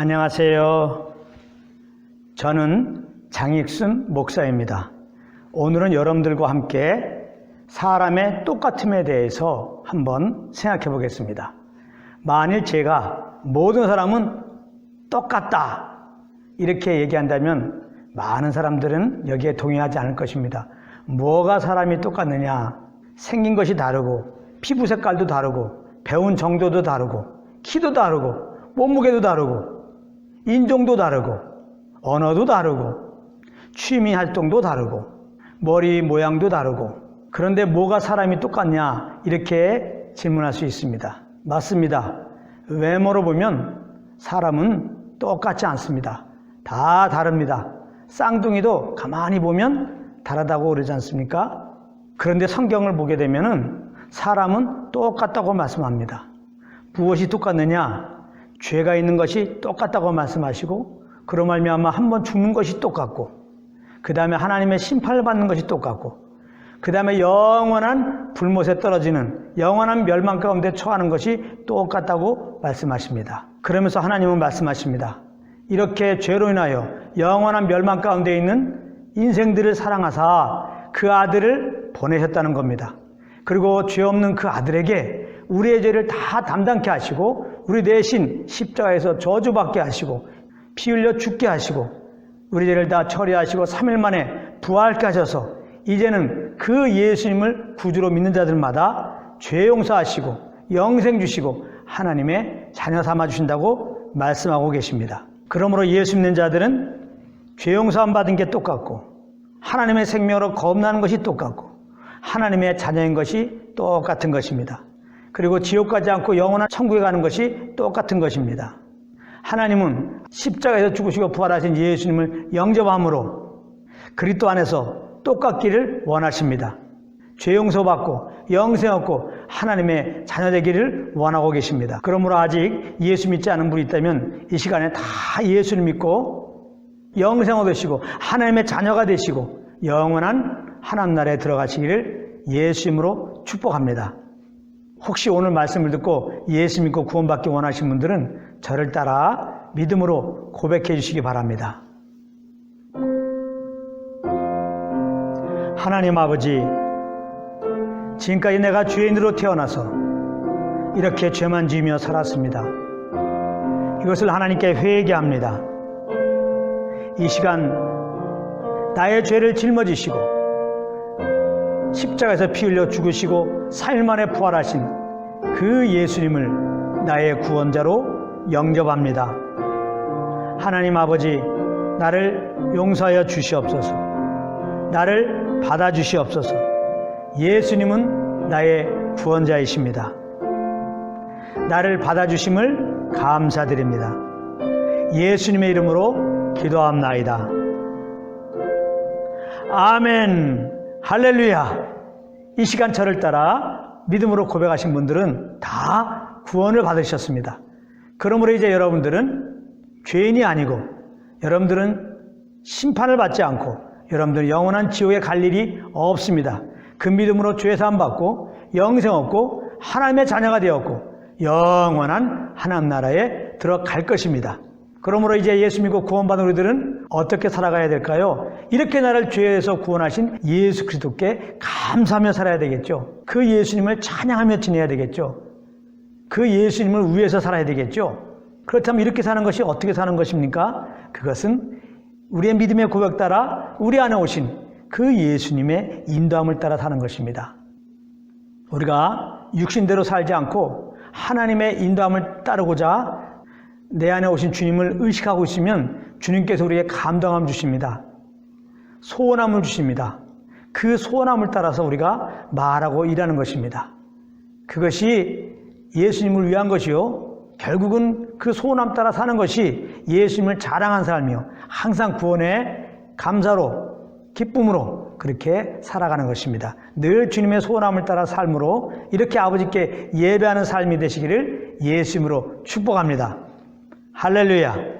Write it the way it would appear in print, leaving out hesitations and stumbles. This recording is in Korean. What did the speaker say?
안녕하세요. 저는 장익순 목사입니다. 오늘은 여러분들과 함께 사람의 똑같음에 대해서 한번 생각해 보겠습니다. 만일 제가 모든 사람은 똑같다 이렇게 얘기한다면 많은 사람들은 여기에 동의하지 않을 것입니다. 뭐가 사람이 똑같느냐? 생긴 것이 다르고 피부 색깔도 다르고 배운 정도도 다르고 키도 다르고 몸무게도 다르고 인종도 다르고 언어도 다르고 취미 활동도 다르고 머리 모양도 다르고 그런데 뭐가 사람이 똑같냐 이렇게 질문할 수 있습니다. 맞습니다. 외모로 보면 사람은 똑같지 않습니다. 다 다릅니다. 쌍둥이도 가만히 보면 다르다고 그러지 않습니까? 그런데 성경을 보게 되면은 사람은 똑같다고 말씀합니다. 무엇이 똑같느냐? 죄가 있는 것이 똑같다고 말씀하시고 그로 말미암아 한 번 죽는 것이 똑같고 그 다음에 하나님의 심판을 받는 것이 똑같고 그 다음에 영원한 불못에 떨어지는 영원한 멸망 가운데 처하는 것이 똑같다고 말씀하십니다. 그러면서 하나님은 말씀하십니다. 이렇게 죄로 인하여 영원한 멸망 가운데 있는 인생들을 사랑하사 그 아들을 보내셨다는 겁니다. 그리고 죄 없는 그 아들에게 우리의 죄를 다 담당케 하시고 우리 대신 십자가에서 저주받게 하시고 피 흘려 죽게 하시고 우리 죄를 다 처리하시고 3일 만에 부활케 하셔서 이제는 그 예수님을 구주로 믿는 자들마다 죄 용서하시고 영생 주시고 하나님의 자녀 삼아 주신다고 말씀하고 계십니다. 그러므로 예수 믿는 자들은 죄 용서함 받은 게 똑같고 하나님의 생명으로 거듭나는 것이 똑같고 하나님의 자녀인 것이 똑같은 것입니다. 그리고 지옥 가지 않고 영원한 천국에 가는 것이 똑같은 것입니다. 하나님은 십자가에서 죽으시고 부활하신 예수님을 영접함으로 그리스도 안에서 똑같기를 원하십니다. 죄 용서받고 영생 얻고 하나님의 자녀 되기를 원하고 계십니다. 그러므로 아직 예수 믿지 않은 분이 있다면 이 시간에 다 예수를 믿고 영생 얻으시고 하나님의 자녀가 되시고 영원한 하나님 나라에 들어가시기를 예수님으로 축복합니다. 혹시 오늘 말씀을 듣고 예수 믿고 구원받기 원하시는 분들은 저를 따라 믿음으로 고백해 주시기 바랍니다. 하나님 아버지, 지금까지 내가 죄인으로 태어나서 이렇게 죄만 지으며 살았습니다. 이것을 하나님께 회개합니다. 이 시간 나의 죄를 짊어지시고 십자가에서 피 흘려 죽으시고 4일 만에 부활하신 그 예수님을 나의 구원자로 영접합니다. 하나님 아버지, 나를 용서하여 주시옵소서. 나를 받아주시옵소서. 예수님은 나의 구원자이십니다. 나를 받아주심을 감사드립니다. 예수님의 이름으로 기도합나이다. 아멘. 할렐루야. 이 시간 저를 따라 믿음으로 고백하신 분들은 다 구원을 받으셨습니다. 그러므로 이제 여러분들은 죄인이 아니고 여러분들은 심판을 받지 않고 여러분들은 영원한 지옥에 갈 일이 없습니다. 그 믿음으로 죄 사함 받고 영생 얻고 하나님의 자녀가 되었고 영원한 하나님 나라에 들어갈 것입니다. 그러므로 이제 예수 믿고 구원받은 우리들은 어떻게 살아가야 될까요? 이렇게 나를 죄에서 구원하신 예수 그리스도께 감사하며 살아야 되겠죠. 그 예수님을 찬양하며 지내야 되겠죠. 그 예수님을 위해서 살아야 되겠죠. 그렇다면 이렇게 사는 것이 어떻게 사는 것입니까? 그것은 우리의 믿음의 고백 따라 우리 안에 오신 그 예수님의 인도함을 따라 사는 것입니다. 우리가 육신대로 살지 않고 하나님의 인도함을 따르고자 내 안에 오신 주님을 의식하고 있으면 주님께서 우리에게 감동함을 주십니다. 소원함을 주십니다. 그 소원함을 따라서 우리가 말하고 일하는 것입니다. 그것이 예수님을 위한 것이요. 결국은 그 소원함 따라 사는 것이 예수님을 자랑한 삶이요. 항상 구원의 감사로 기쁨으로 그렇게 살아가는 것입니다. 늘 주님의 소원함을 따라 삶으로 이렇게 아버지께 예배하는 삶이 되시기를 예수님으로 축복합니다. 할렐루야.